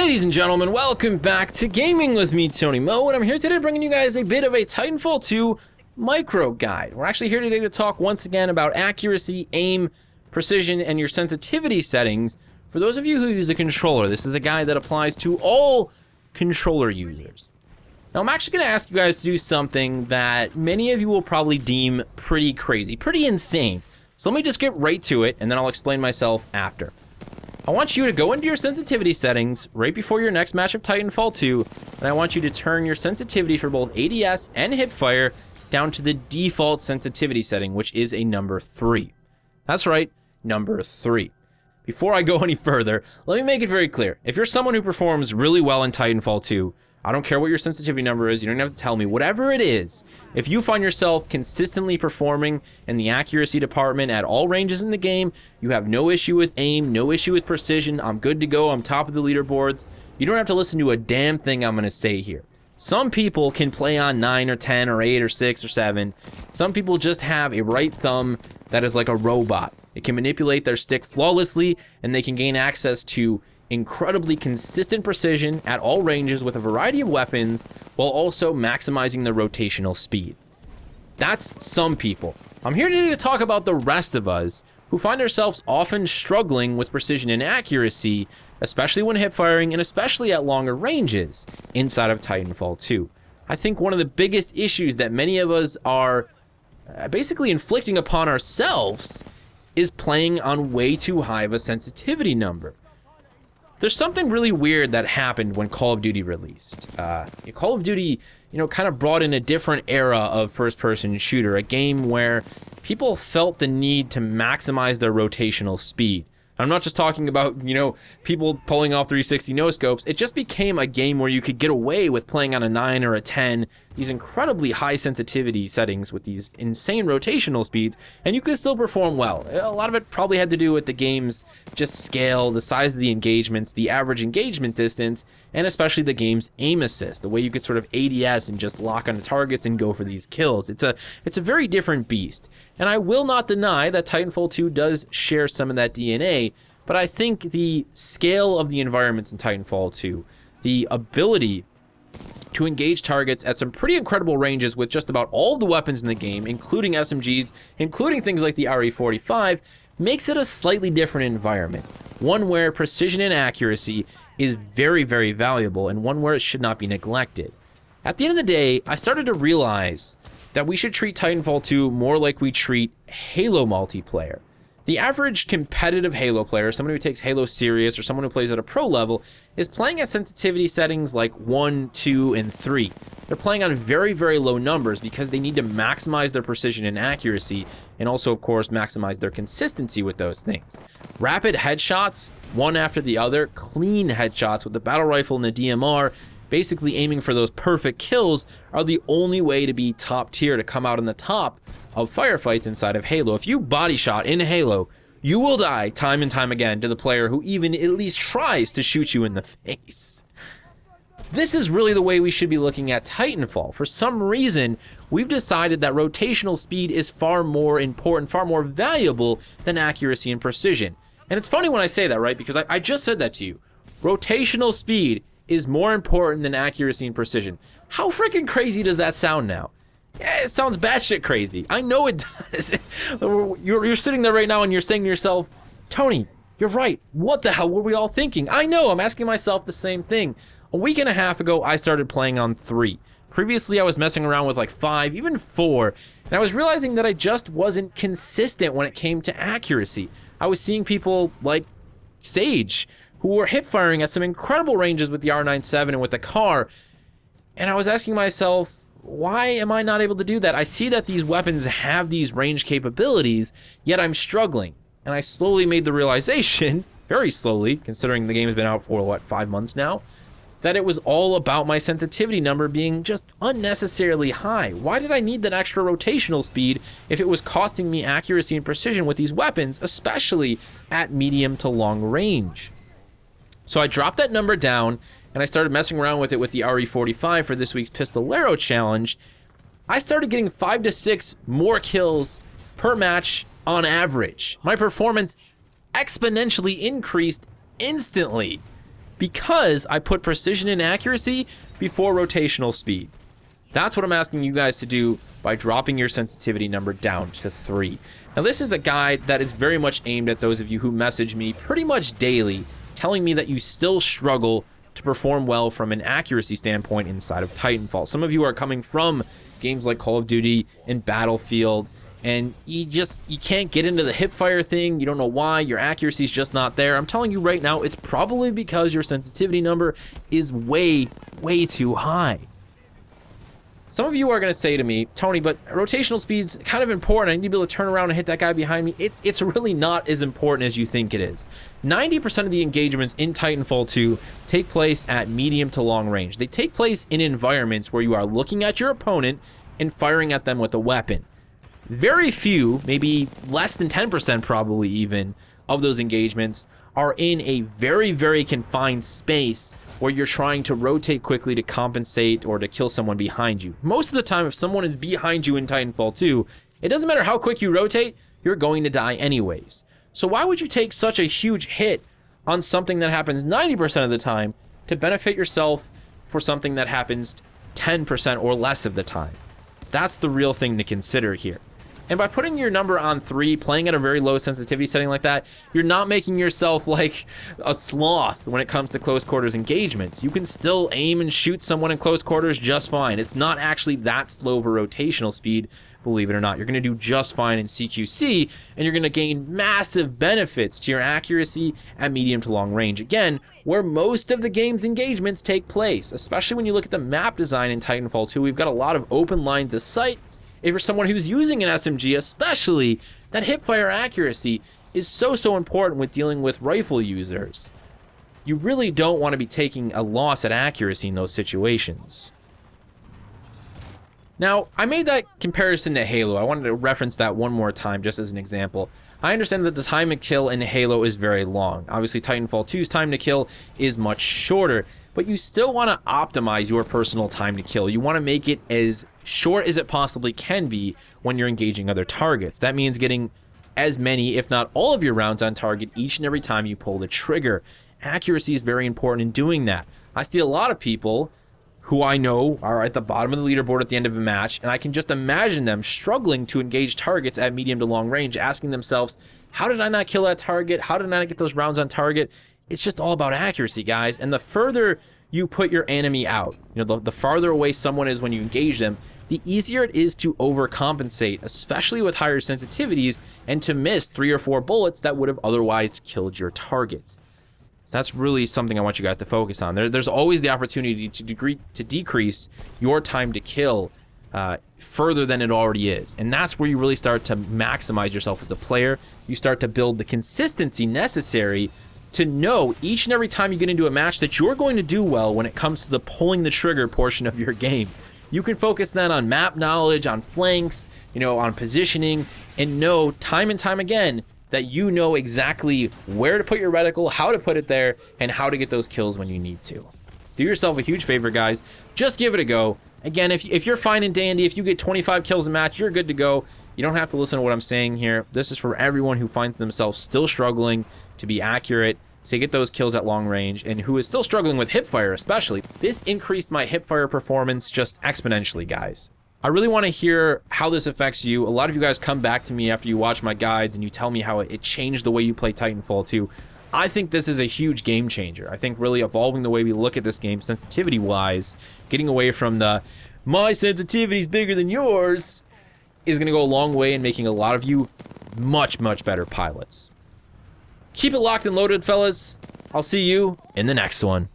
Ladies and gentlemen, welcome back to Gaming with me, Tony Mo, and I'm here today bringing you guys a bit of a Titanfall 2 micro guide. We're actually here today to talk once again about accuracy, aim, precision, and your sensitivity settings. For those of you who use a controller, this is a guide that applies to all controller users. Now, I'm actually going to ask you guys to do something that many of you will probably deem pretty crazy, pretty insane. So let me just get right to it, and then I'll explain myself after. I want you to go into your sensitivity settings right before your next match of Titanfall 2, and I want you to turn your sensitivity for both ADS and hipfire down to the default sensitivity setting, which is a number 3. That's right, number 3. Before I go any further, let me make it very clear. If you're someone who performs really well in Titanfall 2, I don't care what your sensitivity number is, you don't have to tell me, whatever it is, if you find yourself consistently performing in the accuracy department at all ranges in the game, you have no issue with aim, no issue with precision, I'm good to go, I'm top of the leaderboards, you don't have to listen to a damn thing I'm going to say here. Some people can play on 9 or 10 or 8 or 6 or 7. Some people just have a right thumb that is like a robot. It can manipulate their stick flawlessly, and they can gain access to incredibly consistent precision at all ranges with a variety of weapons while also maximizing the rotational speed. That's some people. I'm here today to talk about the rest of us who find ourselves often struggling with precision and accuracy, especially when hip firing and especially at longer ranges inside of Titanfall 2. I think one of the biggest issues that many of us are basically inflicting upon ourselves is playing on way too high of a sensitivity number. There's something really weird that happened when Call of Duty released. Call of Duty, kind of brought in a different era of first-person shooter, a game where people felt the need to maximize their rotational speed. I'm not just talking about, people pulling off 360 no-scopes. It just became a game where you could get away with playing on a 9 or a 10, these incredibly high sensitivity settings with these insane rotational speeds, and you could still perform well. A lot of it probably had to do with the game's just scale, the size of the engagements, the average engagement distance, and especially the game's aim assist, the way you could sort of ADS and just lock onto targets and go for these kills. It's a very different beast. And I will not deny that Titanfall 2 does share some of that DNA, but I think the scale of the environments in Titanfall 2, the ability to engage targets at some pretty incredible ranges with just about all of the weapons in the game, including SMGs, including things like the RE45, makes it a slightly different environment. One where precision and accuracy is very, very valuable, and one where it should not be neglected. At the end of the day, I started to realize that we should treat Titanfall 2 more like we treat Halo multiplayer. The average competitive Halo player, someone who takes Halo serious or someone who plays at a pro level, is playing at sensitivity settings like 1, 2, and 3. They're playing on very, very low numbers because they need to maximize their precision and accuracy, and also, of course, maximize their consistency with those things. Rapid headshots, one after the other, clean headshots with the battle rifle and the DMR, basically aiming for those perfect kills, are the only way to be top tier, to come out on the top of firefights inside of Halo. If you body shot in Halo, you will die time and time again to the player who even at least tries to shoot you in the face. This is really the way we should be looking at Titanfall. For some reason, we've decided that rotational speed is far more important, far more valuable than accuracy and precision. And it's funny when I say that, right? Because I just said that to you. Rotational speed is more important than accuracy and precision. How freaking crazy does that sound now? Yeah, it sounds batshit crazy. I know it does. You're sitting there right now and you're saying to yourself, Tony, you're right. What the hell were we all thinking? I know, I'm asking myself the same thing. A week and a half ago, I started playing on 3. Previously, I was messing around with like 5, even 4, and I was realizing that I just wasn't consistent when it came to accuracy. I was seeing people like Sage, who were hip firing at some incredible ranges with the R97 and with the car, and I was asking myself, why am I not able to do that? I see that these weapons have these range capabilities, yet I'm struggling. And I slowly made the realization, very slowly, considering the game has been out for, 5 months now, that it was all about my sensitivity number being just unnecessarily high. Why did I need that extra rotational speed if it was costing me accuracy and precision with these weapons, especially at medium to long range? So I dropped that number down, and I started messing around with it with the RE45 for this week's Pistolero challenge. I started getting 5 to 6 more kills per match on average. My performance exponentially increased instantly. because I put precision and accuracy before rotational speed. That's what I'm asking you guys to do by dropping your sensitivity number down to 3. Now, this is a guide that is very much aimed at those of you who message me pretty much daily, telling me that you still struggle to perform well from an accuracy standpoint inside of Titanfall. Some of you are coming from games like Call of Duty and Battlefield, and you can't get into the hipfire thing. You don't know why. Your accuracy is just not there. I'm telling you right now, it's probably because your sensitivity number is way, way too high. Some of you are going to say to me, Tony, but rotational speed's kind of important. I need to be able to turn around and hit that guy behind me. It's really not as important as you think it is. 90% of the engagements in Titanfall 2 take place at medium to long range. They take place in environments where you are looking at your opponent and firing at them with a weapon. Very few, maybe less than 10% probably even, of those engagements are in a very, very confined space where you're trying to rotate quickly to compensate or to kill someone behind you. Most of the time, if someone is behind you in Titanfall 2, it doesn't matter how quick you rotate, you're going to die anyways. So why would you take such a huge hit on something that happens 90% of the time to benefit yourself for something that happens 10% or less of the time? That's the real thing to consider here. And by putting your number on 3, playing at a very low sensitivity setting like that, you're not making yourself like a sloth when it comes to close quarters engagements. You can still aim and shoot someone in close quarters just fine. It's not actually that slow of a rotational speed, believe it or not. You're going to do just fine in CQC, and you're going to gain massive benefits to your accuracy at medium to long range. Again, where most of the game's engagements take place, especially when you look at the map design in Titanfall 2, we've got a lot of open lines of sight. If you're someone who's using an SMG, especially, that hipfire accuracy is so important with dealing with rifle users. You really don't want to be taking a loss at accuracy in those situations. Now, I made that comparison to Halo. I wanted to reference that one more time just as an example. I understand that the time to kill in Halo is very long. Obviously, Titanfall 2's time to kill is much shorter, but you still want to optimize your personal time to kill. You want to make it as short as it possibly can be when you're engaging other targets. That means getting as many, if not all of your rounds on target each and every time you pull the trigger. Accuracy is very important in doing that. I see a lot of people who I know are at the bottom of the leaderboard at the end of a match, and I can just imagine them struggling to engage targets at medium to long range, asking themselves, how did I not kill that target? How did I not get those rounds on target? It's just all about accuracy, guys. And the further you put your enemy out, the farther away someone is when you engage them, the easier it is to overcompensate, especially with higher sensitivities, and to miss 3 or 4 bullets that would have otherwise killed your targets. So that's really something I want you guys to focus on. There's always the opportunity to decrease your time to kill further than it already is. And that's where you really start to maximize yourself as a player. You start to build the consistency necessary to know each and every time you get into a match that you're going to do well when it comes to the pulling the trigger portion of your game. You can focus then on map knowledge, on flanks, on positioning, and know time and time again that you know exactly where to put your reticle, how to put it there, and how to get those kills when you need to. Do yourself a huge favor, guys. Just give it a go. Again, if you're fine and dandy, if you get 25 kills a match, you're good to go. You don't have to listen to what I'm saying here. This is for everyone who finds themselves still struggling to be accurate, to get those kills at long range, and who is still struggling with hipfire especially. This increased my hipfire performance just exponentially, guys. I really want to hear how this affects you. A lot of you guys come back to me after you watch my guides and you tell me how it changed the way you play Titanfall 2. I think this is a huge game changer. I think really evolving the way we look at this game sensitivity-wise, getting away from the, my sensitivity's bigger than yours, is going to go a long way in making a lot of you much, much better pilots. Keep it locked and loaded, fellas. I'll see you in the next one.